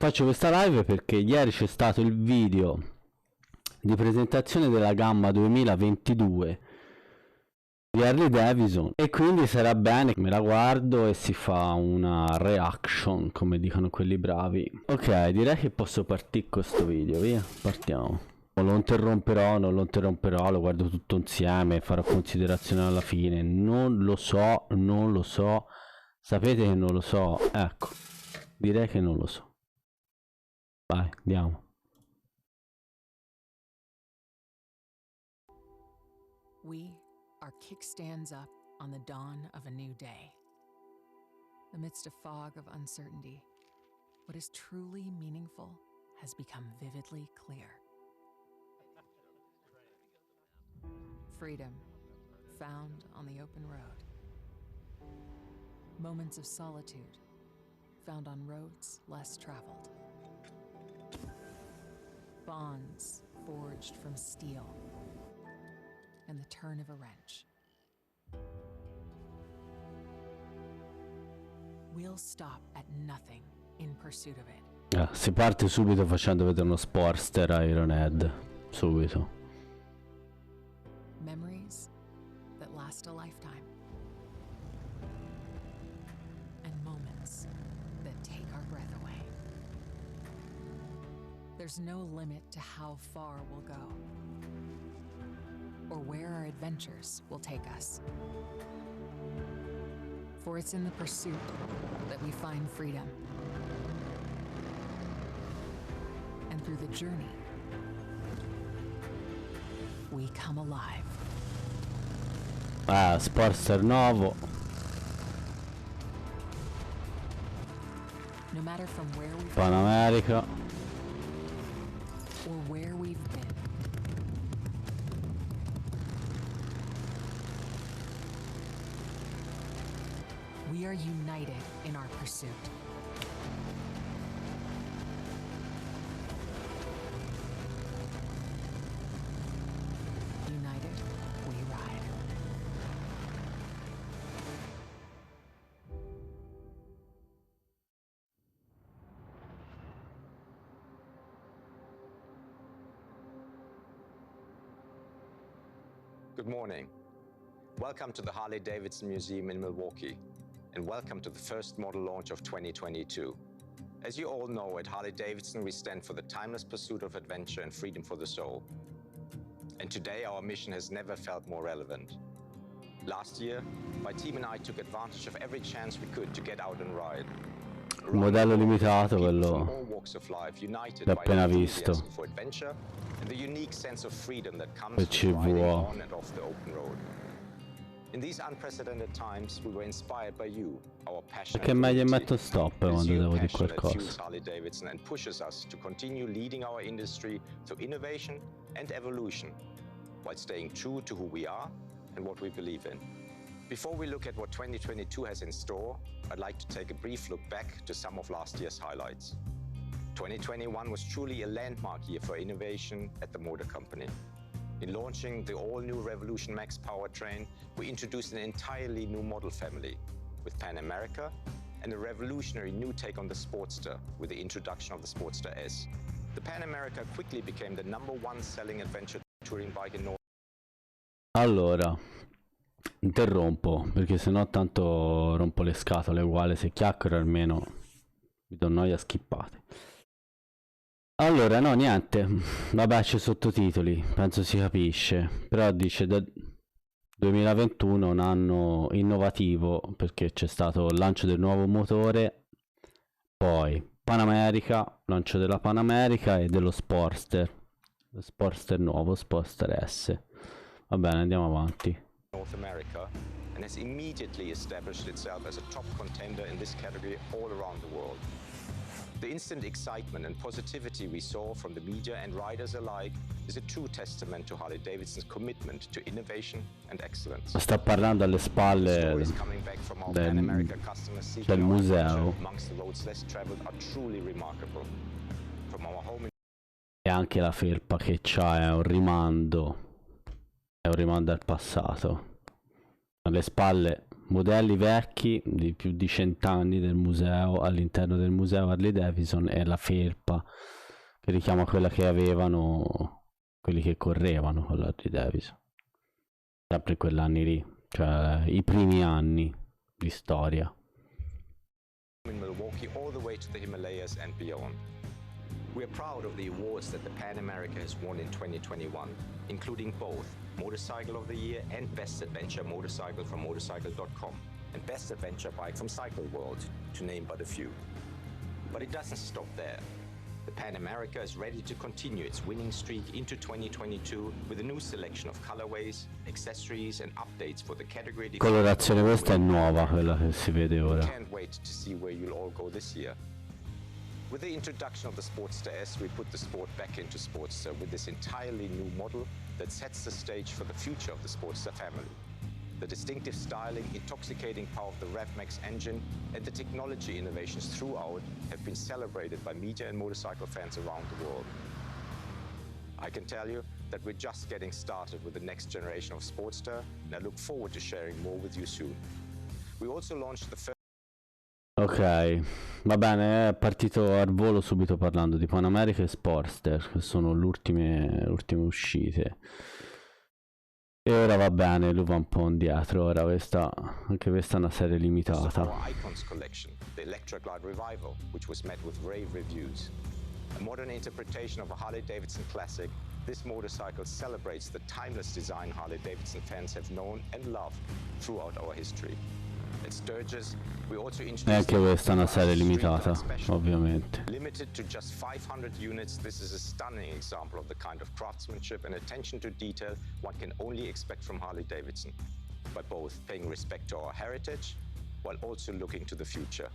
Faccio questa live perché ieri c'è stato il video di presentazione della gamma 2022 di Harley-Davidson e quindi sarà bene che me la guardo e si fa una reaction, come dicono quelli bravi. Ok, direi che posso partire con questo video, via, partiamo. Non lo interromperò, non lo interromperò, lo guardo tutto insieme, farò considerazioni alla fine. Non lo so, non lo so. Sapete che non lo so, ecco, direi che non lo so. Vai, andiamo. We are kickstands up on the dawn of a new day. Amidst a fog of uncertainty, what is truly meaningful has become vividly clear. Freedom, found on the open road. Moments of solitude, found on roads less traveled. Bonds forged from steel and the turn of a wrench. We'll stop at nothing in pursuit of it. Si parte subito facendo vedere uno Sportster a Ironhead. Subito. Memories that last a lifetime. And moments that take our breath away. There's no limit to how far we'll go, or where our adventures will take us. For it's in the pursuit that we find freedom. And through the journey, we come alive. Ah, Sportster nuovo. No matter from where we've Pan America. or where we've been. We are united in our pursuit. United, we ride. Good morning. Welcome to the Harley-Davidson Museum in Milwaukee, and welcome to the first model launch of 2022. As you all know, at Harley-Davidson we stand for the timeless pursuit of adventure and freedom for the soul. And today our mission has never felt more relevant. Last year, my team and I took advantage of every chance we could to get out and ride. Il modello limitato, People quello from all walks of life, united l'ho by appena enthusiasm visto. for adventure and the unique sense of freedom that comes Per from riding CV. on and off the open road. In these unprecedented times, we were inspired by you, our passion. Perché meglio metto stop quando devo dire qualcosa. Fuels Harley-Davidson and pushes us to continue leading our industry through innovation and evolution, while staying true to who we are and what we believe in. Before we look at what 2022 has in store, I'd like to take a brief look back to some of last year's highlights. 2021 was truly a landmark year for innovation at the motor company. In launching the all-new Revolution Max powertrain, we introduced an entirely new model family with Pan America and a revolutionary new take on the Sportster with the introduction of the Sportster S. The Pan America quickly became the #1 selling adventure touring bike in North. Allora, interrompo perché sennò tanto rompo le scatole. Uguale, se chiacchiero almeno mi do noia, schippate. Allora, no, niente, vabbè, c'è sottotitoli, penso si capisce, però dice 2021 un anno innovativo perché c'è stato il lancio del nuovo motore, poi Pan America, lancio della Pan America e dello Sportster, lo Sportster nuovo, Sportster S. Va bene, andiamo avanti. North America and has immediately established itself as a top contender in this category all around the world. The instant excitement and positivity we saw from the media and riders alike is a true testament to Harley-Davidson's commitment to innovation and excellence. Sta parlando alle spalle Stories coming back from our Pan America customers seeking del our museo. adventure amongst the roads less traveled are truly remarkable. From our home in E anche la felpa che c'ha è un rimando al passato. Alle spalle modelli vecchi di più di 100 anni del museo, all'interno del museo Harley-Davidson, e la felpa che richiama quella che avevano quelli che correvano con l'Harley-Davidson, sempre in quell'anni lì, cioè i primi anni di storia. In Milwaukee all the way to the Himalayas and beyond. We are proud of the awards that the Pan America has won in 2021, including both Motorcycle of the Year and Best Adventure Motorcycle from motorcycle.com and Best Adventure Bike from Cycle World, to name but a few. But it doesn't stop there. The Pan America is ready to continue its winning streak into 2022 with a new selection of colorways, accessories and updates for the category. Colorazione questa è nuova, quella che si vede ora. Can't wait to see where you'll all go this year. With the introduction of the Sportster S, we put the sport back into Sportster with this entirely new model that sets the stage for the future of the Sportster family. The distinctive styling, intoxicating power of the RevMax engine, and the technology innovations throughout have been celebrated by media and motorcycle fans around the world. I can tell you that we're just getting started with the next generation of Sportster, and I look forward to sharing more with you soon. We also launched the first. Ok, va bene, è partito al volo subito parlando di Pan America e Sportster, che sono le ultime uscite. E ora va bene, lui va un po' indietro, ora anche questa è una serie limitata. Our Icons collection, the Electra Glide Revival, which was met with rave reviews. A modern interpretation of a Harley-Davidson classic, this motorcycle celebrates the timeless design Harley-Davidson fans have known and loved throughout our history. At Sturgis, we also introduced anche questa è una serie limitata, ovviamente. Limited to just 500 units, this is a stunning example of the kind of craftsmanship and attention to detail one can only expect from Harley-Davidson, by both paying respect to our heritage while also looking to the future.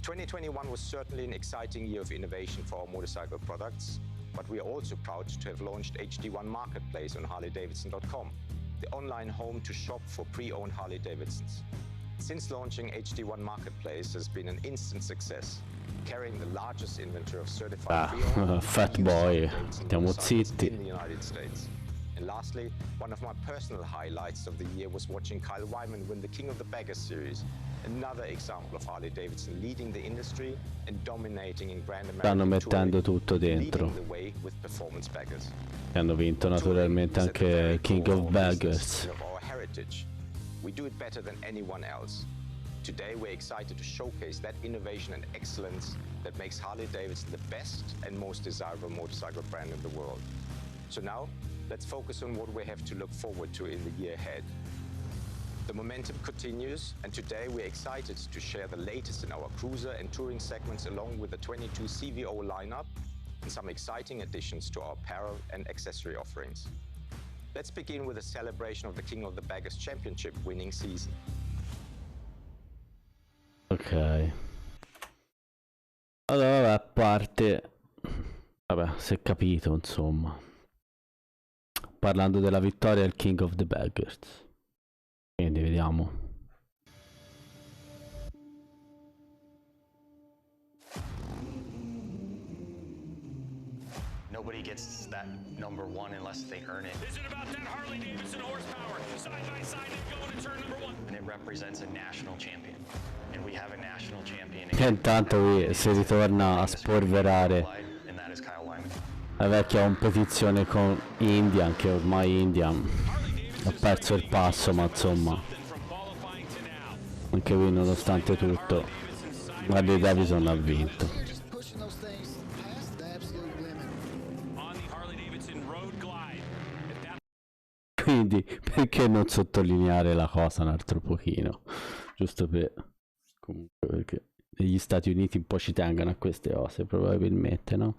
2021 was certainly an exciting year of innovation for our motorcycle products, but we are also proud to have launched HD1 Marketplace on Harley-Davidson.com, the online home to shop for pre-owned Harley-Davidsons. Since launching HD1 Marketplace has been an instant success, carrying the largest inventory of certified pre-owned Fat boy, stiamo zitti. in the United States. And lastly, one of my personal highlights of the year was watching Kyle Wyman win the King of the Baggers series, another example of Harley-Davidson leading the industry and dominating in Grand American Stanno mettendo Touring, tutto dentro. leading the way with performance baggers. E hanno vinto naturalmente anche King of Baggers. Of our heritage. We do it better than anyone else. Today we're excited to showcase that innovation and excellence that makes Harley-Davidson the best and most desirable motorcycle brand in the world. So now, let's focus on what we have to look forward to in the year ahead. The momentum continues, and today we're excited to share the latest in our cruiser and touring segments along with the 22 CVO lineup and some exciting additions to our apparel and accessory offerings. Let's begin with a celebration of the King of the Baggers Championship winning season. Ok. Allora, vabbè, a parte... Vabbè, si è capito, insomma. Parlando della vittoria del King of the Baggers. Quindi, vediamo. Nobody gets that number one unless they earn it. Is it about that Harley-Davidson horsepower? Side by side and going to turn number one. And it represents a national champion. And we have a national champion. E intanto qui si ritorna a spolverare And that is Kyle Wyman. la vecchia competizione con Indian, che ormai Indian ha perso il passo, ma insomma anche qui nonostante tutto Harley-Davidson ha vinto. Quindi perché non sottolineare la cosa un altro pochino, giusto per comunque, perché negli Stati Uniti un po' ci tengono a queste cose probabilmente, no?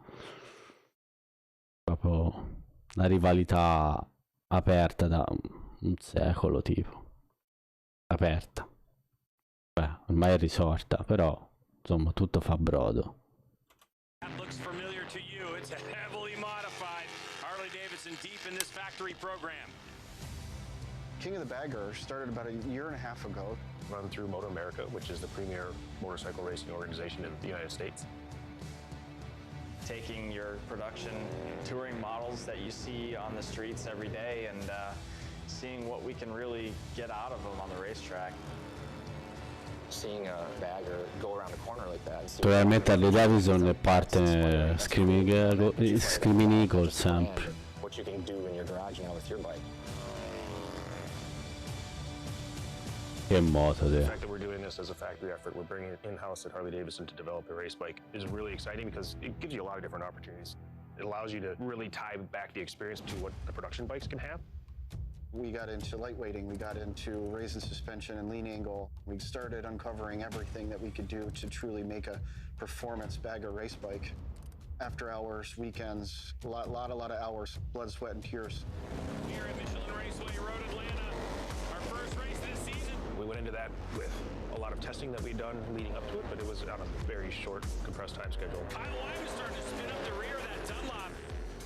Proprio la rivalità aperta da un secolo tipo, aperta, beh ormai è risorta, però insomma tutto fa brodo. That looks familiar to you. It's a heavily modified Harley-Davidson deep in this factory program. King of the Bagger started about a year and a half ago. Run through Motor America, which is the premier motorcycle racing organization in the United States. Taking your production touring models that you see on the streets every day and seeing what we can really get out of them on the racetrack. seeing a bagger go around a corner like that. Probabilmente Harley-Davidson è parte Screaming Eagle sempre. What you can do in your garage now with your bike. Che moto, The fact that we're doing this as a factory effort, we're bringing it in-house at Harley-Davidson to develop a race bike is really exciting because it gives you a lot of different opportunities. It allows you to really tie back the experience to what the production bikes can have. We got into lightweighting, we got into raising suspension and lean angle. We started uncovering everything that we could do to truly make a performance bagger race bike. After hours, weekends, a lot of hours, blood, sweat, and tears. Here at Michelin Raceway Road, Atlanta, our first race this season. We went into that with a lot of testing that we'd done leading up to it, but it was on a very short, compressed time schedule. Kyle Wyman's starting to spin up the rear of that Dunlop.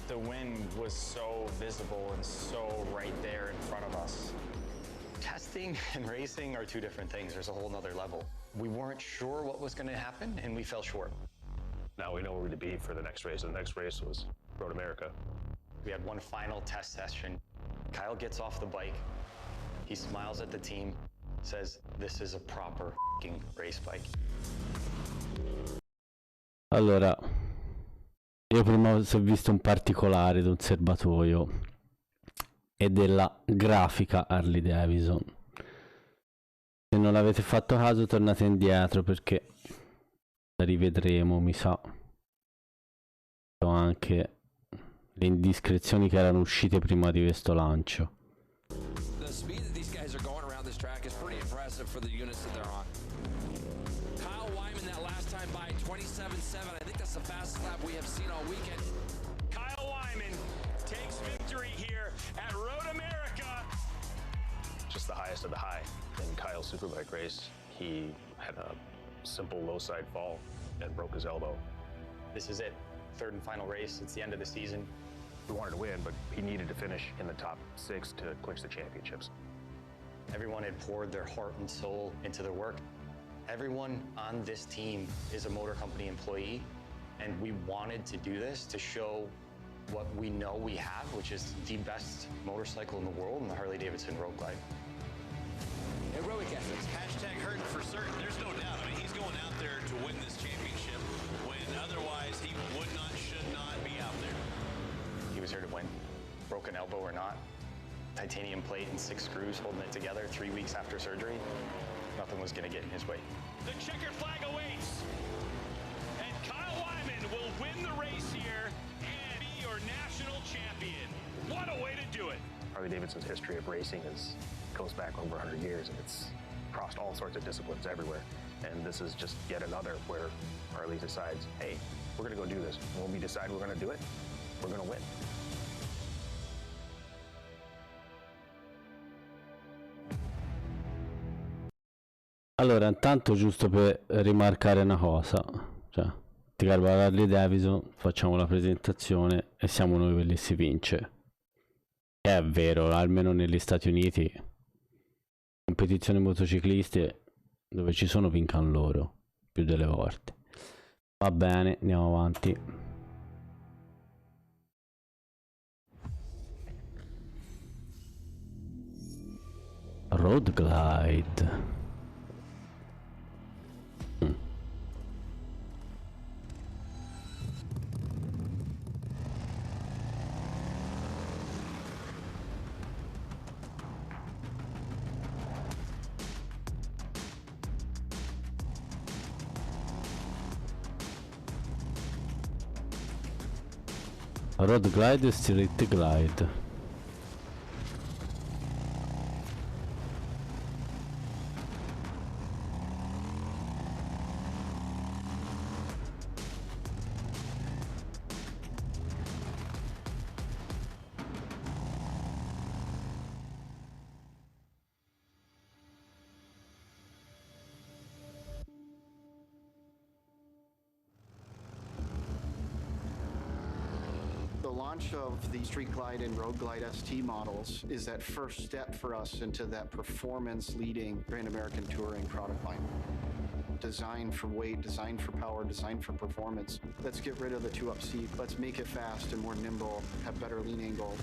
the wind was so visible and so right there in front of us. Testing and racing are two different things. There's a whole nother level. We weren't sure what was going to happen, and we fell short. Now we know where to be for the next race. The next race was Road America. We had one final test session. Kyle gets off the bike. He smiles at the team, says, "This is a proper race bike." Allora, io prima ho visto un particolare di un serbatoio e della grafica Harley-Davidson. Se non l'avete fatto caso tornate indietro perché la rivedremo, mi sa. Ho anche le indiscrezioni che erano uscite prima di questo lancio. The speed that these guys are going around this track is pretty impressive for the units that they're on. Kyle Wyman that last time by 27.7. I think that's the fastest lap we have seen all weekend. Kyle Wyman takes victory here at Road America. Just the highest of the high. In Kyle's Superbike race, he had a simple low side fall and broke his elbow. This is it. Third and final race. It's the end of the season. We wanted to win, but he needed to finish in the top 6 to clinch the championships. Everyone had poured their heart and soul into their work. Everyone on this team is a motor company employee, and we wanted to do this to show what we know we have, which is the best motorcycle in the world in the Harley-Davidson Road Glide. Heroic efforts. Hashtag hurting for certain. There's no doubt. I mean, he's going out there to win this championship when otherwise he would not, should not be out there. He was here to win, broken elbow or not. Titanium plate and 6 screws holding it together 3 weeks after surgery. Nothing was going to get in his way. The checkered flag awaits. And Kyle Wyman will win the race here and be your national champion. What a way to do it. Harley-Davidson's history of racing goes back over 100 years, and it's crossed all sorts of disciplines everywhere. And this is just yet another where Harley decides, hey, we're going to go do this. And when we decide we're going to do it, we're going to win. Allora, intanto giusto per rimarcare una cosa, cioè, ti garba Harley Davidson, facciamo la presentazione e siamo noi quelli che si vince. È vero, almeno negli Stati Uniti, competizioni motocicliste dove ci sono vincano loro, più delle volte. Va bene, andiamo avanti. Road Glide. Road Glide e Street Glide. The launch of the Street Glide and Road Glide ST models is that first step for us into that performance leading Grand American Touring product line. Designed for weight, designed for power, designed for performance. Let's get rid of the 2-up seat. Let's make it fast and more nimble, have better lean angle.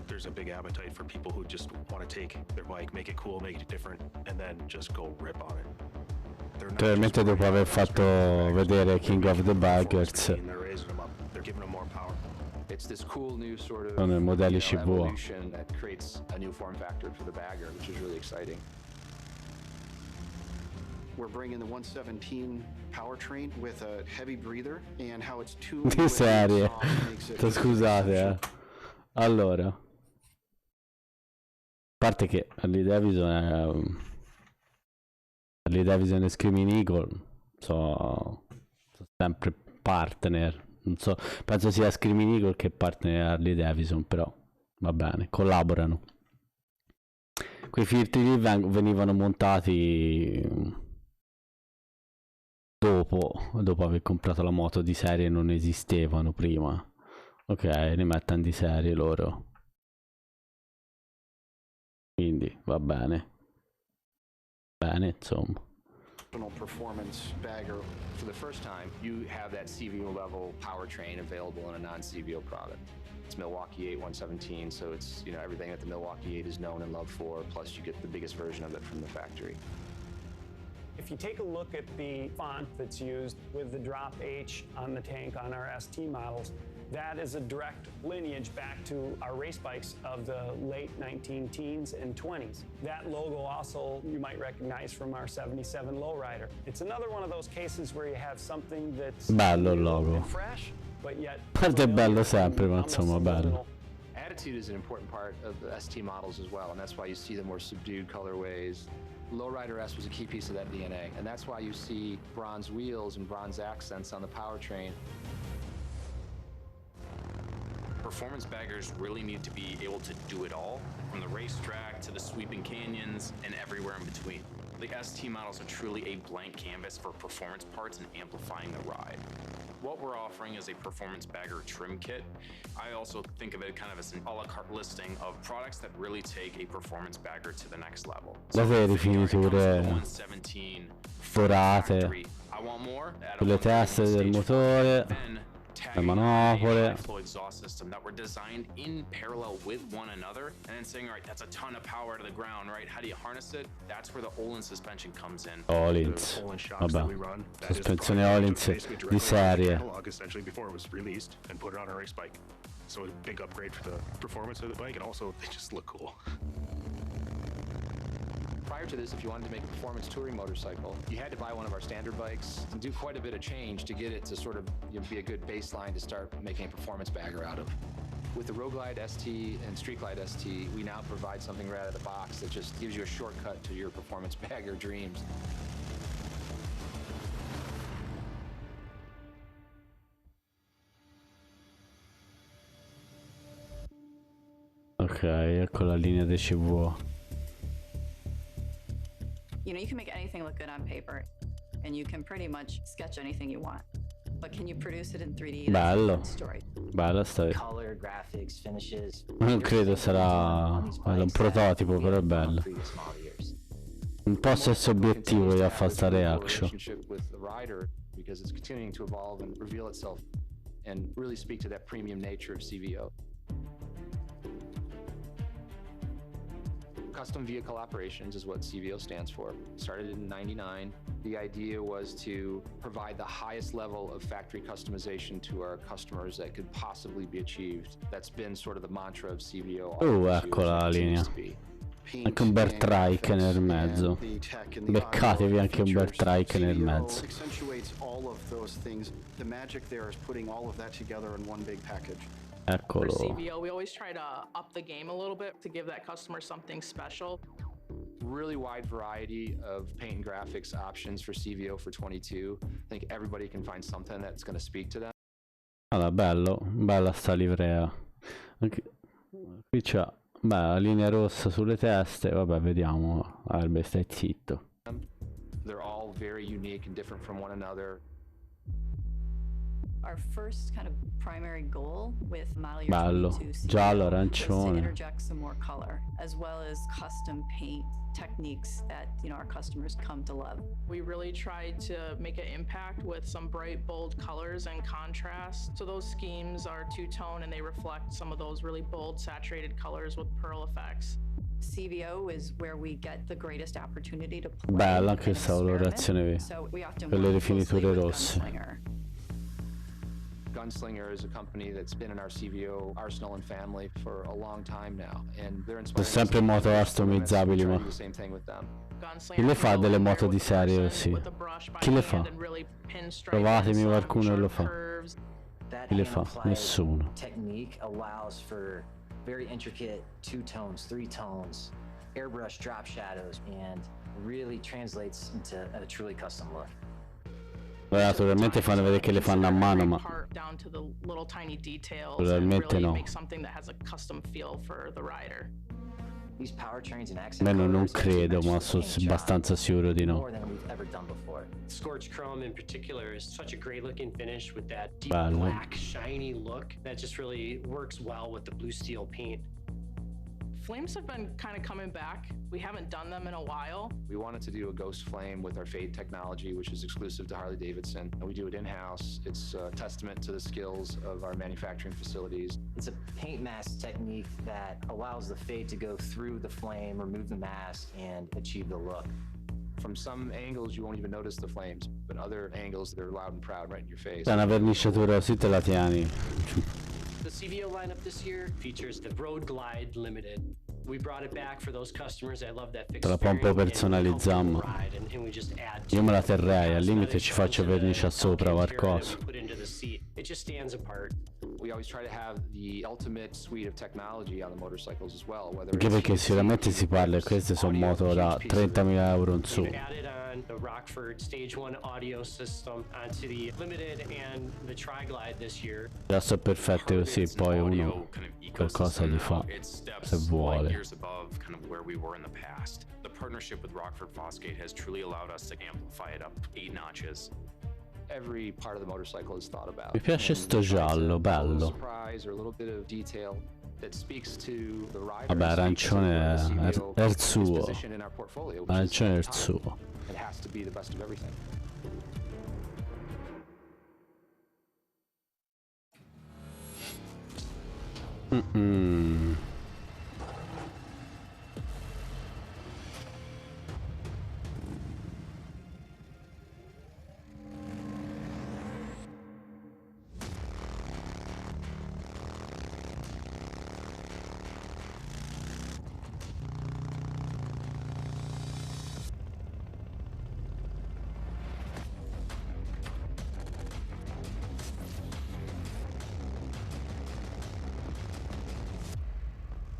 There's a big appetite for people who just want to take their bike, make it cool, make it different, and then just go rip on it. Probabilmente dopo aver fatto vedere King of the Baggers It's this cool new sort of sono i modelli CV. evolution that creates a new form factor for the bagger, which is really exciting. We're bringing the 117 powertrain with a heavy breather and how it's tuned Di serie. with Scusate, Allora, a parte che Harley-Davidson e Screaming Eagle sono sempre partner. Non so, penso sia Screaming Eagle che partner Harley-Davidson, però va bene, collaborano. Quei filtri lì venivano montati dopo aver comprato la moto di serie, non esistevano prima. Ok, li mettono di serie loro. Quindi va bene. Bene, insomma. Performance bagger. For the first time, you have that CVO level powertrain available in a non-CVO product. It's Milwaukee 8 117, so it's, you know, everything that the Milwaukee 8 is known and loved for, plus you get the biggest version of it from the factory. If you take a look at the font that's used with the drop H on the tank on our ST models, that is a direct lineage back to our race bikes of the late 19-teens and 20s. That logo also you might recognize from our 77 lowrider. It's another one of those cases where you have something that's bello il logo. Fresh, but yet Parte bello sempre, ma insomma bello. Attitude is an important part of the ST models as well, and that's why you see the more subdued colorways. Lowrider S was a key piece of that DNA, and that's why you see bronze wheels and bronze accents on the powertrain. Performance baggers really need to be able to do it all, from the racetrack to the sweeping canyons and everywhere in between. The ST models are truly a blank canvas for performance parts and amplifying the ride. What we're offering is a performance bagger trim kit. I also think of it kind of as an a la carte listing of products that really take a performance bagger to the next level. Le rifiniture dorate sulle teste del motore, le manopole. Flow exhaust system that were designed in parallel with one another, and then saying, all right, that's a ton of power to the ground, right? How do you harness it? That's where the Öhlins suspension comes in. Öhlins, vabbè, sospensione Öhlins di serie. Essentially before it was released and put it on a race bike. So a big upgrade for the performance of the bike, and also they just look cool. Prior to this, if you wanted to make a performance touring motorcycle, you had to buy one of our standard bikes and do quite a bit of change to get it to sort of, you know, be a good baseline to start making a performance bagger out of. With the Road Glide ST and Street Glide ST, we now provide something right out of the box that just gives you a shortcut to your performance bagger dreams. Ok, ecco la linea dei CV. You know, you can make anything look good on paper, and you can pretty much sketch anything you want. But can you produce it in 3D? Bello, bella storia. Color, graphics, finishes. Non credo sarà un prototipo, però è bello. Un po' stesso obiettivo di fare sta reaction. Because it's continuing to evolve and reveal itself and really speak to that premium nature of CVO. Custom Vehicle Operations is what CVO stands for. Started in '99. The idea was to provide the highest level of factory customization to our customers that could possibly be achieved. That's been sort of the mantra of CVO. Ecco la linea. Anche un bel trike nel mezzo. Beccatevi anche un bel trike nel mezzo. All of those things. The magic there is putting all of that together in one big package. Eccolo. For CVO, we always try to up the game a little bit to give that customer something special. Really wide variety of paint and graphics options for CVO for 22. I think everybody can find something that's going to speak to them. Allora, bello, bella sta livrea. Qui c'è, beh, la linea rossa sulle teste, vabbè, vediamo. Albe, stai zitto. They're all very unique and different from one another. Our first kind of primary goal with model year Bello, 22 giallo, was to arancione. interject some more color, as well as custom paint techniques that, you know, our customers come to love. We really tried to make an impact with some bright, bold colors and contrast. So those schemes are two-tone and they reflect some of those really bold, saturated colors with pearl effects. CVO is where we get the greatest opportunity to play. Bella anche and questa experiment. colorazione So we often per le work closely rifiniture with rosse. Gunslinger. Gunslinger is a company that's been in our CVO arsenal and family for a long time now, and they're Sono inspiring sempre moto customizzabili, ma the same thing with them. chi le fa delle moto di serie così? Chi le fa? Trovatemi qualcuno che lo fa. Chi le fa? Nessuno. Technique allows for very intricate 2 tones, 3 tones, airbrush drop shadows, and really translates into a truly custom look. Beh, naturalmente fanno vedere che le fanno a mano, ma probabilmente no. Almeno non credo, ma sono abbastanza sicuro di no. Scorched chrome in particular is such a great looking finish with that deep Bello. black shiny look that just really works well with the blue steel paint. Flames have been kind of coming back. We haven't done them in a while. We wanted to do a ghost flame with our Fade technology, which is exclusive to Harley-Davidson, and we do it in-house. It's a testament to the skills of our manufacturing facilities. It's a paint mask technique that allows the fade to go through the flame, remove the mask, and achieve the look. From some angles you won't even notice the flames, but other angles they're loud and proud right in your face. È una verniciatura così te la tieni. The CVO lineup this year features the Road Glide Limited. We brought it back for those customers that love that fixed Te la può un po' personalizzare. and we just add Io me la terrei, al limite ci faccio vernice sopra qualcosa. put into the seat. It just stands apart. We always try to have the ultimate suite of technology on the motorcycles as well. Anche perché sicuramente si parla, e queste sono moto da 30.000 euro in su. We've added on the Rockford Stage 1 audio system onto the Limited and the Tri-Glide this year. Già sono perfette così, poi uno qualcosa li fa se vuole. Years above kind of where we were in the past. The partnership with Rockford Fosgate has truly allowed us to amplify it up 8 notches. Every part of the motorcycle is thought about. Mi piace sto giallo, bello. Surprise or a little bit of detail that speaks to the rider. Vabbè, arancione è il suo. Arancione è il suo. It has to be the best of everything.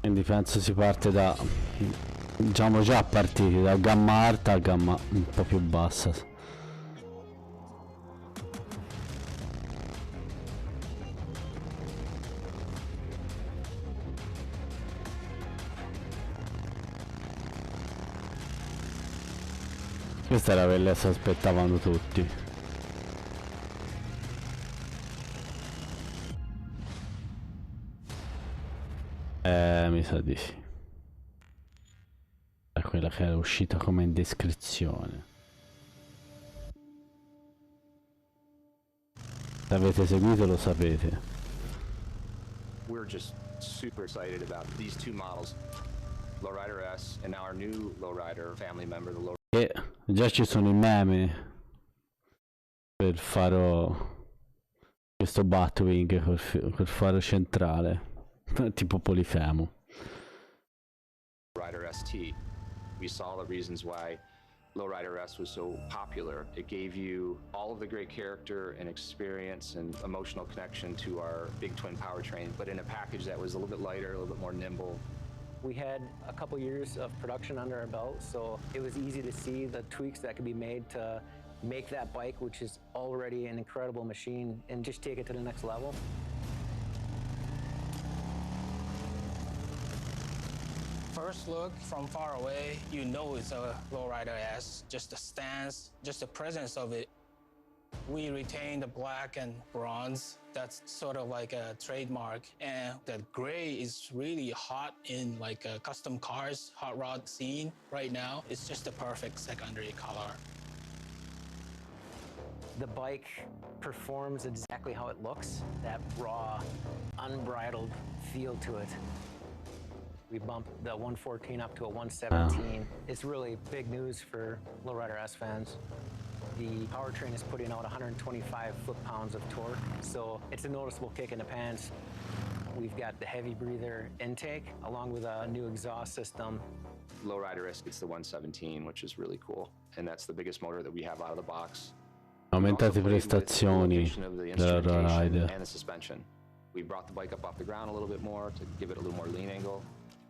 Quindi penso si parte da, diciamo già partiti da gamma alta a gamma un po' più bassa. Questa era quella che si aspettavano tutti. Mi sa di sì. È quella che era uscita come in descrizione. Se avete seguito lo sapete. We're just super excited about these 2 models, Lowrider S and now our new Lowrider family member, the Lowrider. E già ci sono i meme per faro, questo Batwing col faro centrale. Tipo Polifemo. Lowrider ST. We saw the reasons why Lowrider S was so popular. It gave you all of the great character and experience and emotional connection to our big twin powertrain, but in a package that was a little bit lighter, a little bit more nimble. We had a couple years of production under our belt, so it was easy to see the tweaks that could be made to make that bike, which is already an incredible machine, and just take it to the next level. First look from far away, you know it's a Lowrider S. Just the stance, just the presence of it. We retain the black and bronze. That's sort of like a trademark. And the gray is really hot in like a custom cars, hot rod scene right now. It's just the perfect secondary color. The bike performs exactly how it looks, that raw, unbridled feel to it. We bumped the 114 up to a 117. It's really big news for Lowrider S fans. The powertrain is putting out 125 foot-pounds of torque, so it's a noticeable kick in the pants. We've got the heavy breather intake, along with a new exhaust system. Lowrider S gets the 117, which is really cool, and that's the biggest motor that we have out of the box. Aumentate prestazioni della lowrider. And the suspension. We brought the bike up off the ground a little bit more to give it a little more lean angle.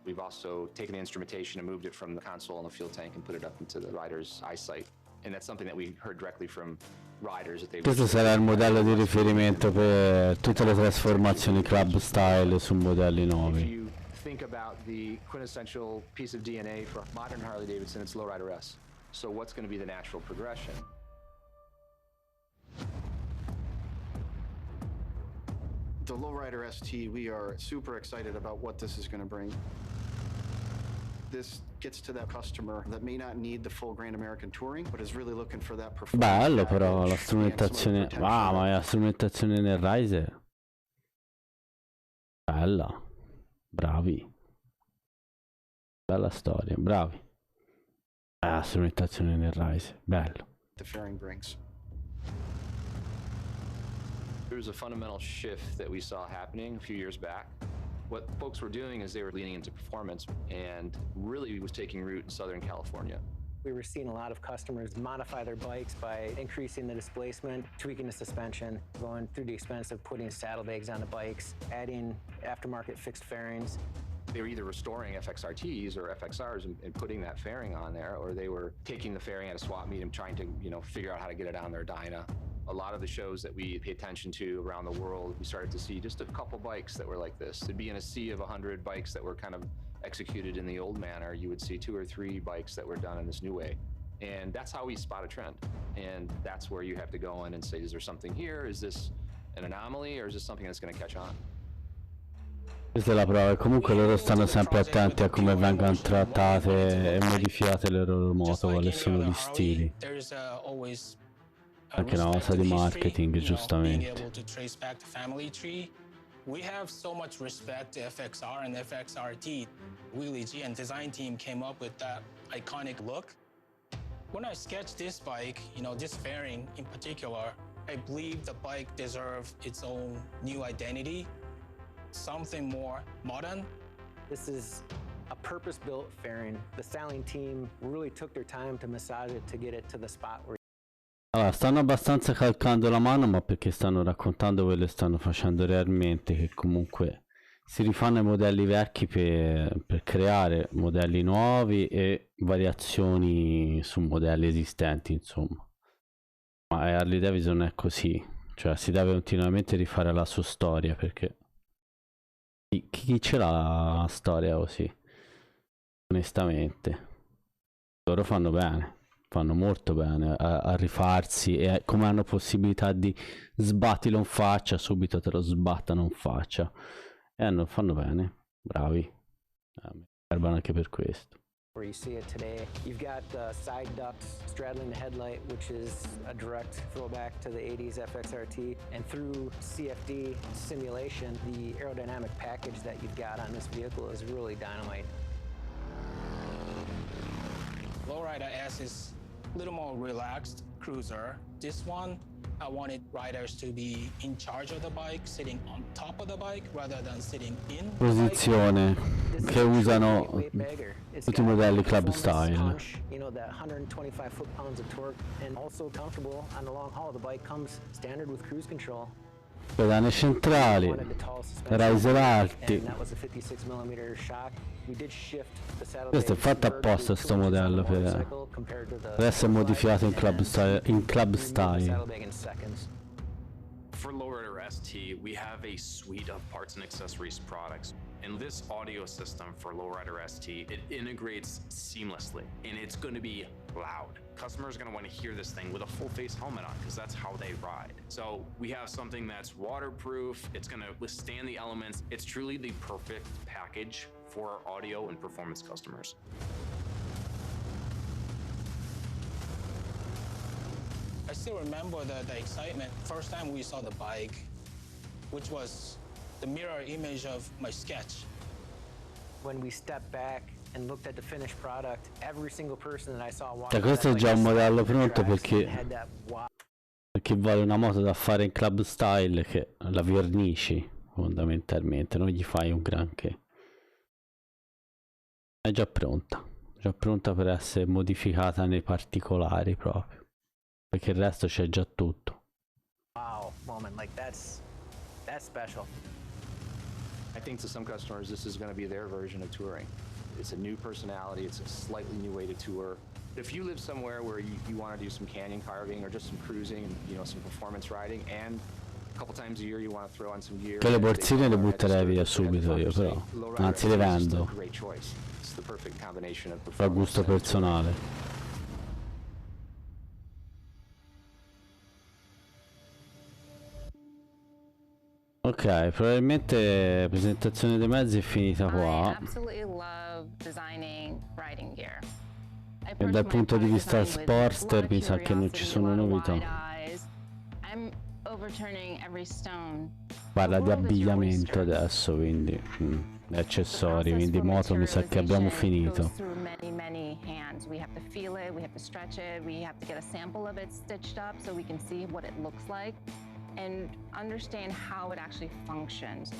We've also taken the instrumentation and moved it from the console and the fuel tank and put it up into the rider's eyesight. And that's something that we heard directly from riders that they. Questo sarà il modello di riferimento per tutte le trasformazioni club style su modelli nuovi. If you think about the quintessential piece of DNA for modern Harley-Davidson, it's Lowrider S. So what's going to be the natural progression? The Lowrider ST, we are super excited about what this is going to bring. This gets to that customer that may not need the full Grand American Touring, but is really looking for that performance. Bello però la strumentazione. Ma la strumentazione nel riser. Bella. Bravi. Bella storia, bravi. La strumentazione nel riser. Bello. The fairing brings. There was a fundamental shift that we saw happening a few years back. What folks were doing is they were leaning into performance and really was taking root in Southern California. We were seeing a lot of customers modify their bikes by increasing the displacement, tweaking the suspension, going through the expense of putting saddlebags on the bikes, adding aftermarket fixed fairings. They were either restoring FXRTs or FXRs and putting that fairing on there, or they were taking the fairing at a swap meet and trying to, figure out how to get it on their Dyna. A lot of the shows that we pay attention to around the world, we started to see just a couple bikes that were like this. It'd be in a sea of 100 bikes that were kind of executed in the old manner. You would see 2 or 3 bikes that were done in this new way. And that's how we spot a trend. And that's where you have to go in and say, is there something here? Is this an anomaly, or is this something that's going to catch on? Questa è la prova, e comunque loro stanno sempre attenti a come vengono trattate e modificate le loro moto, quali sono gli stili. Anche una cosa di marketing, giustamente. We have so much respect to FXR and FXRT. Wheelie G and design team came up with that iconic look. When I sketched this bike, this fairing in particular, I believe the bike deserves its own new identity, something more modern. This is a purpose-built fairing. The styling team really took their time to massage it to get it to the spot where. Allora, stanno abbastanza calcando la mano, ma perché stanno raccontando quello che stanno facendo realmente, che comunque si rifanno i modelli vecchi per creare modelli nuovi e variazioni su modelli esistenti, insomma. Ma Harley-Davidson è così, cioè si deve continuamente rifare la sua storia, perché chi ce l'ha la storia così? Onestamente, loro fanno bene. Fanno molto bene a rifarsi, e come hanno possibilità di sbattilo in faccia, subito te lo sbattano in faccia, e fanno bene, bravi, mi servono anche per questo. Where you see it today, you've got the side ducts straddling the headlight, which is a direct throwback to the 80s FXRT, and through CFD simulation, the aerodynamic package that you've got on this vehicle is really dynamite. Lowrider S is a little more relaxed cruiser. This one, I wanted riders to be in charge of the bike, sitting on top of the bike rather than sitting in. Posizione che usano tutti i modelli club style. That 125 foot-pounds of torque, and also comfortable on the long haul. The bike comes standard with cruise control. Pedane centrali, riser alti. Questo è fatto apposta, sto modello, per essere modificato in club style. For Lowrider ST, we have a suite of parts and accessories products. And this audio system for Lowrider ST, it integrates seamlessly, and it's going to be loud. Customers are going to want to hear this thing with a full face helmet on, because that's how they ride. So we have something that's waterproof, it's going to withstand the elements. It's truly the perfect package for our audio and performance customers. I still remember the excitement. First time we saw the bike, which was the mirror image of my sketch. when we stepped back and looked at the finished product, every single person that I saw walking. Cioè, questo è già un modello pronto perché vuole una moto da fare in club style che la vernici fondamentalmente, non gli fai un granché. È già pronta per essere modificata nei particolari proprio, perché il resto c'è già tutto. Wow moment, like that's special. I think to some customers this is going to be their version of touring. It's a new personality, it's a slightly new way to tour. If you live somewhere where you want to do some canyon carving or just some cruising and, you know, some performance riding, and a couple times a year you want to throw on some gear. Che le borsine le butterei via subito io, però anzi le vendo a gusto personale. Ok, probabilmente la presentazione dei mezzi è finita qua. E dal punto di vista Sportster mi sa che non ci sono novità. Parla di abbigliamento adesso, quindi accessori, quindi moto mi sa che abbiamo finito. And understand how it actually functions.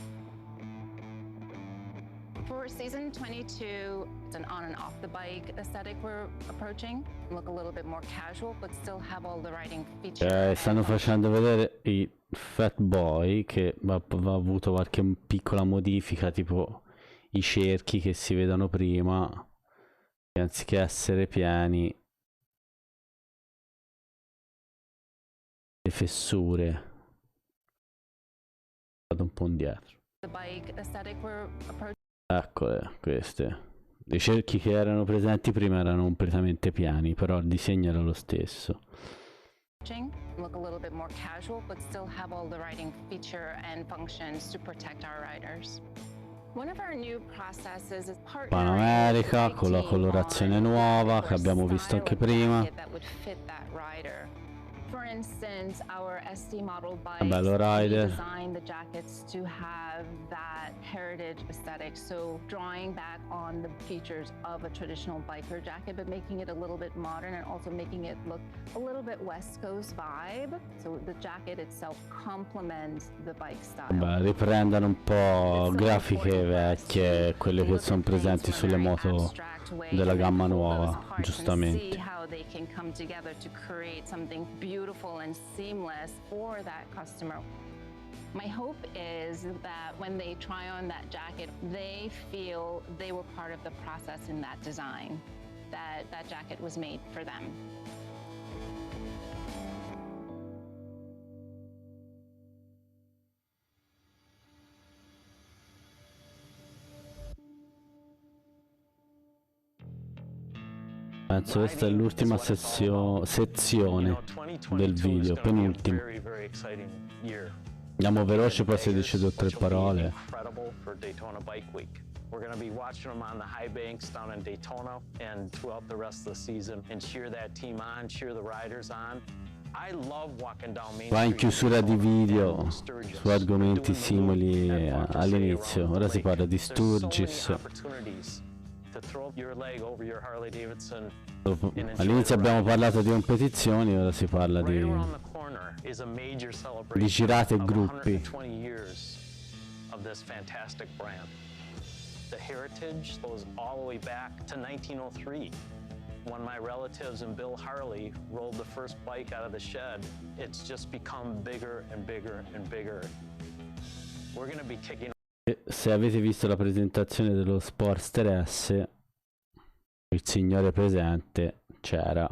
For season 22, it's an on and off the bike aesthetic we're approaching. Look a little bit more casual, but still have all the riding features. Stanno facendo vedere i Fat Boy che ha avuto qualche piccola modifica, tipo i cerchi che si vedono prima, che anziché essere pieni, le fessure. Un po' indietro. Eccole queste. I cerchi che erano presenti prima erano completamente piani, però il disegno era lo stesso. Look a little bit more casual, but still have all the riding feature and functions to protect our riders. One of our new processes is Panamerica con la colorazione nuova che abbiamo visto anche prima. For instance, our ST model bikes, we designed the jackets to have that heritage aesthetic. So drawing back on the features of a traditional biker jacket, but making it a little bit modern and also making it look a little bit West Coast vibe. So the jacket itself complements the bike style. Beh, riprendono un po' grafiche vecchie, quelle che sono presenti sulle moto della gamma nuova, giustamente. They can come together to create something beautiful and seamless for that customer. My hope is that when they try on that jacket, they feel they were part of the process in that design, that that jacket was made for them. Penso questa è l'ultima sezione del video, penultima. Andiamo veloce, poi si dice 2 o 3 parole. We're going to be watching them on the high banks down in Daytona and throughout the rest of the season and cheer that team on, cheer the riders on. I love walking down Main Street. Va in chiusura di video su argomenti simili all'inizio. Ora si parla di Sturgis. All'inizio abbiamo parlato di competizioni, ora si parla di girate e gruppi. The heritage goes all the way back to 1903 when my relatives and Bill Harley rolled the first bike out of the shed. It's just become bigger and bigger and bigger. We're going to be kicking. Se avete visto la presentazione dello Sportster S, il signore presente c'era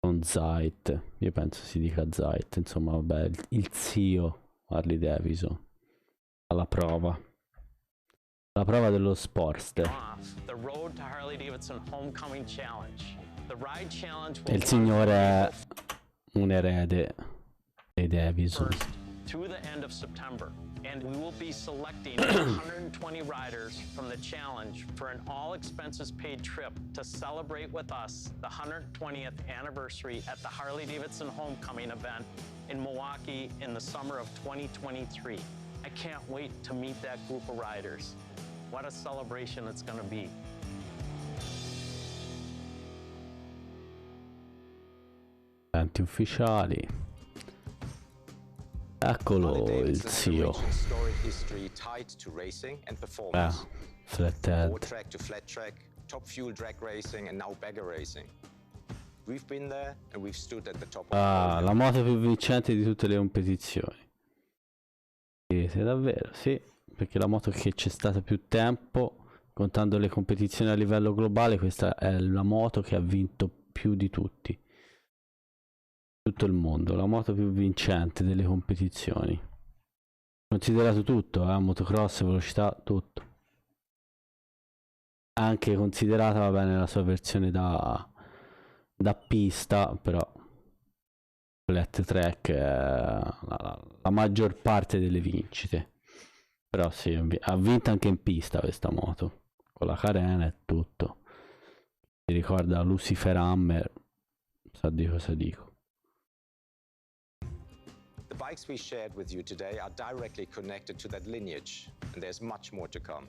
con Zeit, io penso si dica Zeit, insomma vabbè, il zio Harley-Davidson alla prova dello Sportster. E il signore è un erede dei Davidson. To the end of September, and we will be selecting 120 riders from the challenge for an all expenses paid trip to celebrate with us the 120th anniversary at the Harley-Davidson homecoming event in Milwaukee in the summer of 2023. I can't wait to meet that group of riders. What a celebration it's going to be. Ufficiali. Eccolo il zio. Flathead. Track to flat track, top fuel drag racing and now bagger racing. We've been there and we've stood at the top of La moto più vincente di tutte le competizioni. Sì, davvero, sì, perché la moto che c'è stata più tempo, contando le competizioni a livello globale, questa è la moto che ha vinto più di tutti. Tutto il mondo, la moto più vincente delle competizioni. Considerato tutto, motocross, velocità, tutto. Anche considerata, va bene, la sua versione da pista, però flat track è la maggior parte delle vincite. Però sì, ha vinto anche in pista questa moto, con la carena e tutto. Mi ricorda Lucifer Hammer, sa di cosa dico. The bikes we shared with you today are directly connected to that lineage, and there's much more to come.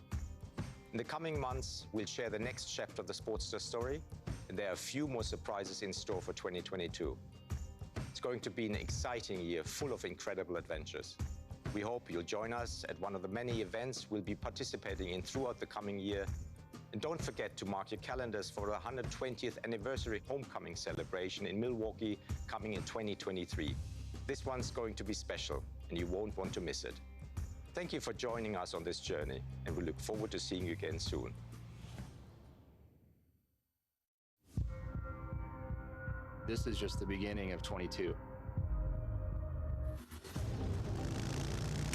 In the coming months, we'll share the next chapter of the Sportster story, and there are a few more surprises in store for 2022. It's going to be an exciting year full of incredible adventures. We hope you'll join us at one of the many events we'll be participating in throughout the coming year. And don't forget to mark your calendars for the 120th anniversary homecoming celebration in Milwaukee coming in 2023. This one's going to be special, and you won't want to miss it. Thank you for joining us on this journey, and we look forward to seeing you again soon. This is just the beginning of 22.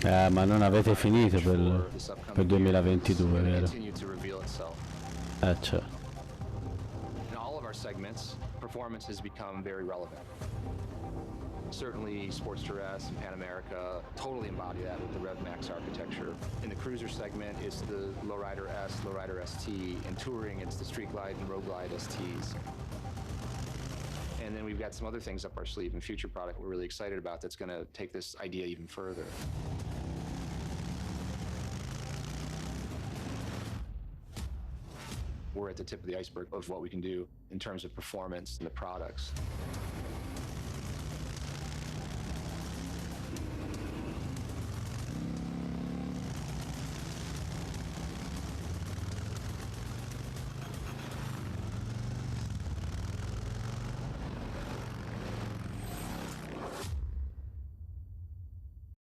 Ma non avete finito per 2022, vero? Certo. In all of our segments, performance has become very relevant. Certainly Sportster S and Pan America totally embody that with the Rev Max architecture. In the cruiser segment, it's the Lowrider S, Lowrider ST. In touring, it's the Street Glide and Road Glide STs. And then we've got some other things up our sleeve and future product we're really excited about that's going to take this idea even further. We're at the tip of the iceberg of what we can do in terms of performance and the products.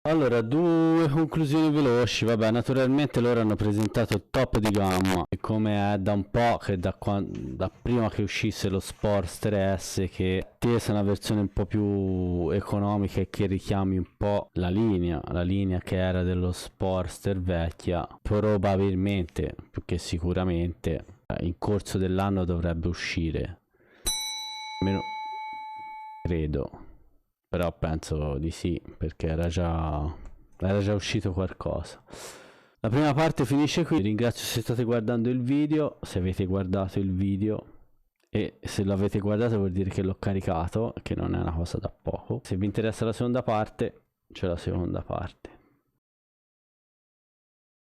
Allora, due conclusioni veloci. Vabbè, naturalmente loro hanno presentato il top di gamma, e come è da un po', che da prima che uscisse lo Sportster S, che è attesa una versione un po' più economica e che richiami un po' la linea che era dello Sportster vecchia. Probabilmente, più che sicuramente, in corso dell'anno dovrebbe uscire, almeno credo. Però penso di sì, perché era già uscito qualcosa. La prima parte finisce qui. Vi ringrazio se state guardando il video, se avete guardato il video, e se l'avete guardato vuol dire che l'ho caricato, che non è una cosa da poco. Se vi interessa la seconda parte, c'è la seconda parte.